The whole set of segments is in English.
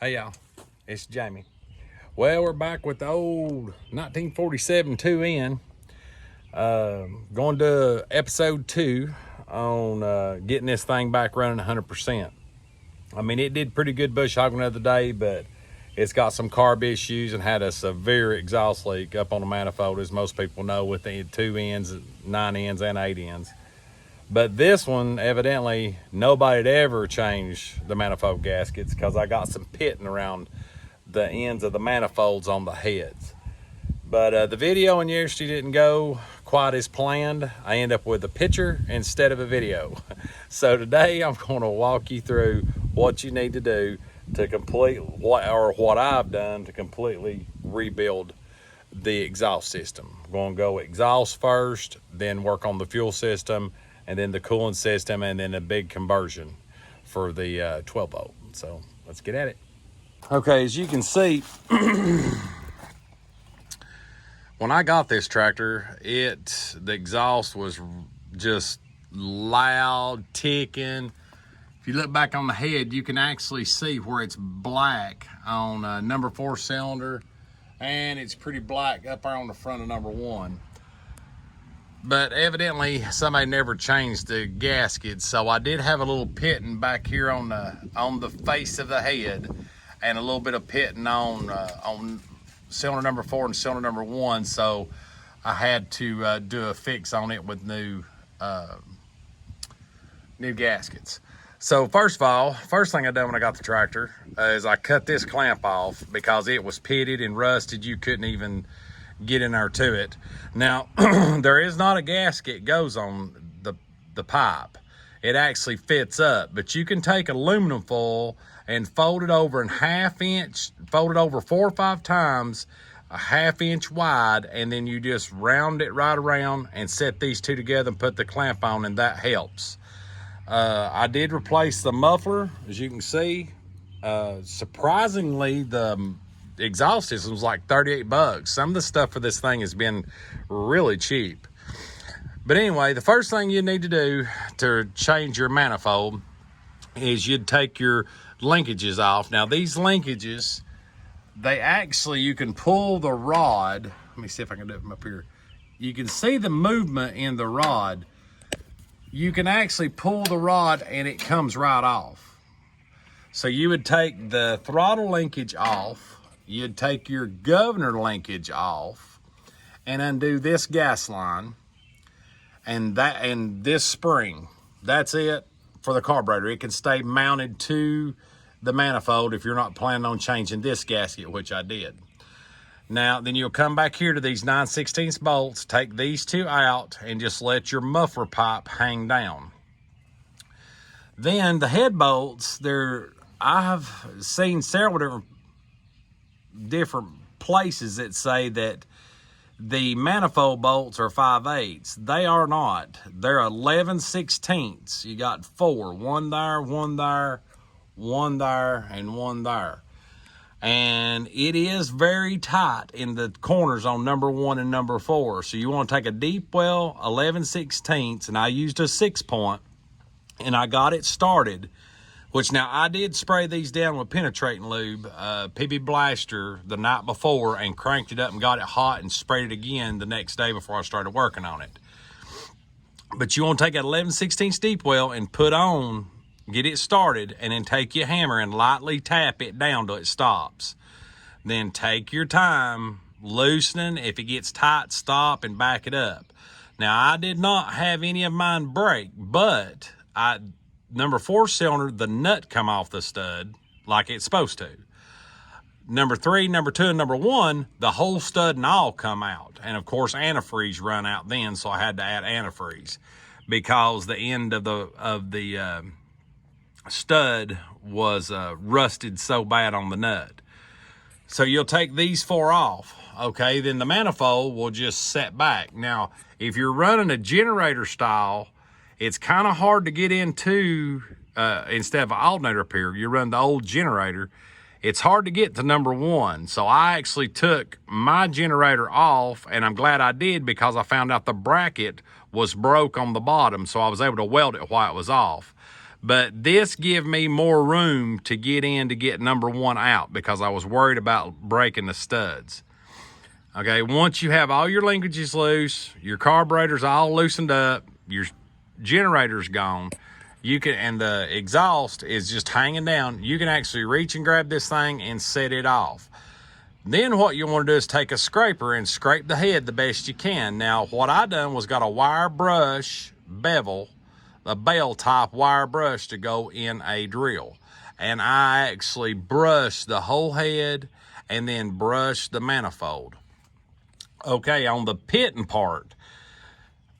Hey y'all, it's Jamie. Well, we're back with the old 1947 2N. Going to episode 2 on getting this thing back running 100%. I mean, it did pretty good bush hogging the other day, but it's got some carb issues and had a severe exhaust leak up on the manifold, as most people know, with the 2 ends, 9 ends, and 8 ends. But this one, evidently, nobody had ever changed the manifold gaskets because I got some pitting around the ends of the manifolds on the heads. But the video in yesterday didn't go quite as planned. I end up with a picture instead of a video. So today I'm going to walk you through what you need to do to complete what I've done to completely rebuild the exhaust system. I'm going to go exhaust first, then work on the fuel system, and then the cooling system, and then a big conversion for the 12 volt. So let's get at it. Okay, as you can see, when I got this tractor, the exhaust was just loud, ticking. If you look back on the head, you can actually see where it's black on number 4 cylinder, and it's pretty black up there on the front of number 1. But evidently somebody never changed the gaskets, so I did have a little pitting back here on the face of the head, and a little bit of pitting on cylinder number 4 and cylinder number 1. So I had to do a fix on it with new gaskets. So first thing I done when I got the tractor is I cut this clamp off because it was pitted and rusted. You couldn't even get in there to it. Now, there is not a gasket goes on the pipe. It actually fits up, but you can take aluminum foil and fold it over in fold it over 4 or 5 times, a 1/2 inch wide, and then you just round it right around and set these two together and put the clamp on, and that helps. I did replace the muffler, as you can see. Surprisingly, the exhaust system was like $38. Some of the stuff for this thing has been really cheap. But anyway, the first thing you need to do to change your manifold is you'd take your linkages off. Now these linkages, you can pull the rod. Let me see if I can do it from up here. You can see the movement in the rod. You can actually pull the rod and it comes right off. So you would take the throttle linkage off, you'd take your governor linkage off and undo this gas line and this spring. That's it for the carburetor. It can stay mounted to the manifold if you're not planning on changing this gasket, which I did. Now, then you'll come back here to these 9/16 bolts, take these two out, and just let your muffler pipe hang down. Then the head bolts, I've seen several different places that say that the manifold bolts are 5/8. They are not. They're 11/16. You got 4, one there, one there, one there, and one there. And it is very tight in the corners on number 1 and number 4. So you want to take a deep well 11/16, and I used a 6-point, and I got it started. Which now I did spray these down with penetrating lube, PB Blaster, the night before, and cranked it up and got it hot and sprayed it again the next day before I started working on it. But you want to take an 11/16 deep well and get it started, and then take your hammer and lightly tap it down till it stops. Then take your time loosening. If it gets tight, stop and back it up. Now I did not have any of mine break, but number 4 cylinder, the nut come off the stud like it's supposed to. Number 3, number 2, and number 1, the whole stud and all come out. And of course, antifreeze run out then, so I had to add antifreeze because the end of the stud was rusted so bad on the nut. So you'll take these 4 off. Okay, then the manifold will just set back. Now, if you're running a generator style, it's kind of hard to get into, instead of an alternator up here, you run the old generator, it's hard to get to number 1. So I actually took my generator off, and I'm glad I did because I found out the bracket was broke on the bottom, so I was able to weld it while it was off. But this give me more room to get in to get number one out because I was worried about breaking the studs. Okay, once you have all your linkages loose, your carburetor's all loosened up, your generator's gone, you can, and the exhaust is just hanging down, you can actually reach and grab this thing and set it off. Then what you want to do is take a scraper and scrape the head the best you can. Now, what I done was got a wire brush bevel, a bell type wire brush to go in a drill. And I actually brushed the whole head and then brushed the manifold. Okay, on the pitting part,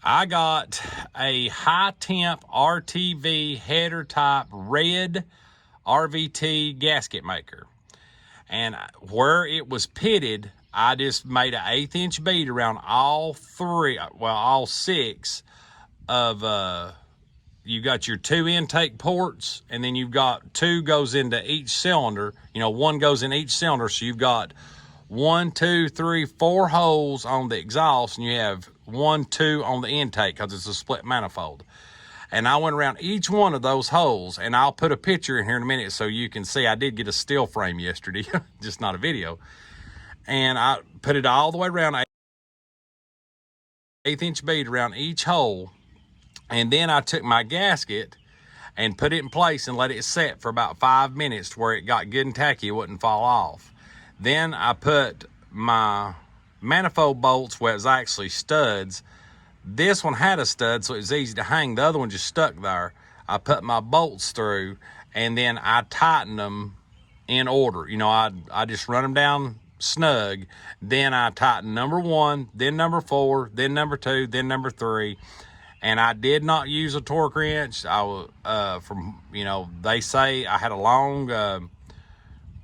I got a high temp RTV header type red RVT gasket maker. And where it was pitted, I just made an 1/8 inch bead around all six of, you got your 2 intake ports, and then you've got 2 goes into each cylinder. You know, 1 goes in each cylinder, so you've got 1, 2, 3, 4 holes on the exhaust, and you have 1, 2 on the intake because it's a split manifold. And I went around each one of those holes, and I'll put a picture in here in a minute so you can see. I did get a still frame yesterday, just not a video. And I put it all the way around, 1/8 inch bead around each hole. And then I took my gasket and put it in place and let it set for about 5 minutes to where it got good and tacky, it wouldn't fall off. Then I put my manifold bolts where it was actually studs. This one had a stud, so it was easy to hang. The other one just stuck there. I put my bolts through, and then I tightened them in order. You know, I just run them down snug. Then I tightened number 1, then number 4, then number 2, then number 3. And I did not use a torque wrench. I was, you know, they say I had a long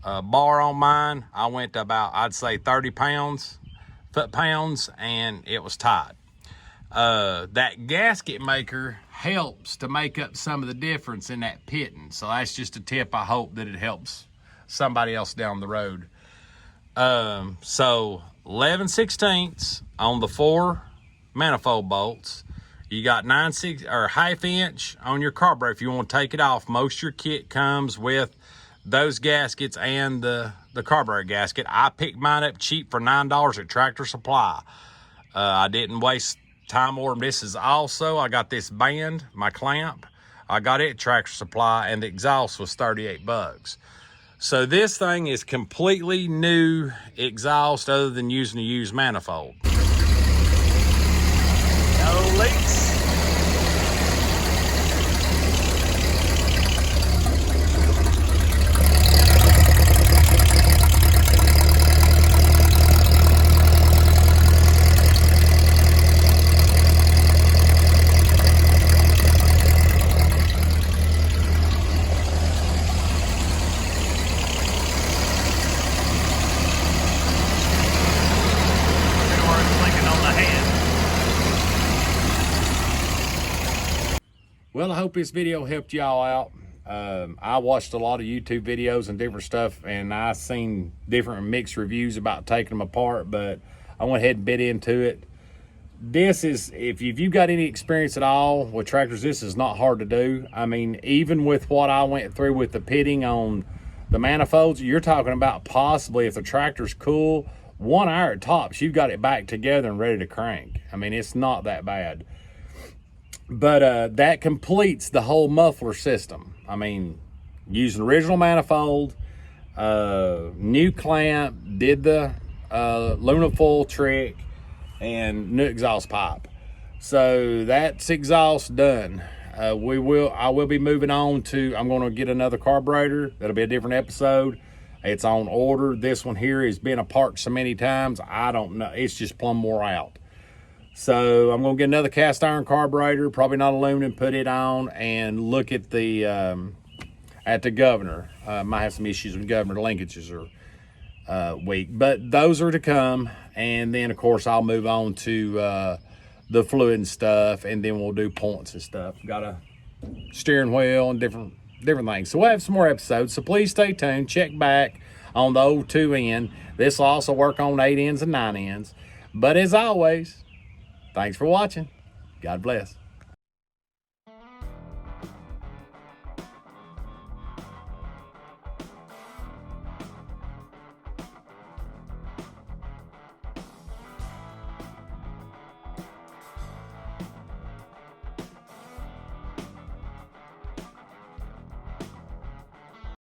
bar on mine. I went to about, I'd say 30 foot-pounds, and it was tight. That gasket maker helps to make up some of the difference in that pitting. So that's just a tip. I hope that it helps somebody else down the road. So 11/16 on the 4 manifold bolts. You got 9/6 or 1/2 inch on your carburetor if you want to take it off. Most of your kit comes with those gaskets and the carburetor gasket. I picked mine up cheap for $9 at Tractor Supply. I didn't waste time ordering. This is also, I got this band, my clamp. I got it at Tractor Supply, and the exhaust was 38 bucks. So this thing is completely new exhaust other than using a used manifold. No leaks. Well, I hope this video helped y'all out. I watched a lot of YouTube videos and different stuff, and I seen different mixed reviews about taking them apart, but I went ahead and bit into it. This is, if you've got any experience at all with tractors, this is not hard to do. I mean, even with what I went through with the pitting on the manifolds, you're talking about possibly, if the tractor's cool, 1 hour at tops, you've got it back together and ready to crank. I mean, it's not that bad. But that completes the whole muffler system. I mean, using original manifold, new clamp, did the Luna foil trick, and new exhaust pipe. So that's exhaust done. I will be moving on to, I'm going to get another carburetor. That'll be a different episode. It's on order. This one here has been apart so many times, I don't know. It's just plumb wore out. So I'm going to get another cast iron carburetor, probably not aluminum, put it on, and look at the governor. Might have some issues with governor. The linkages are weak, but those are to come. And then, of course, I'll move on to the fluid and stuff, and then we'll do points and stuff. Got a steering wheel and different things. So we'll have some more episodes. So please stay tuned. Check back on the old 2N. This will also work on 8Ns and 9Ns. But as always, thanks for watching. God bless.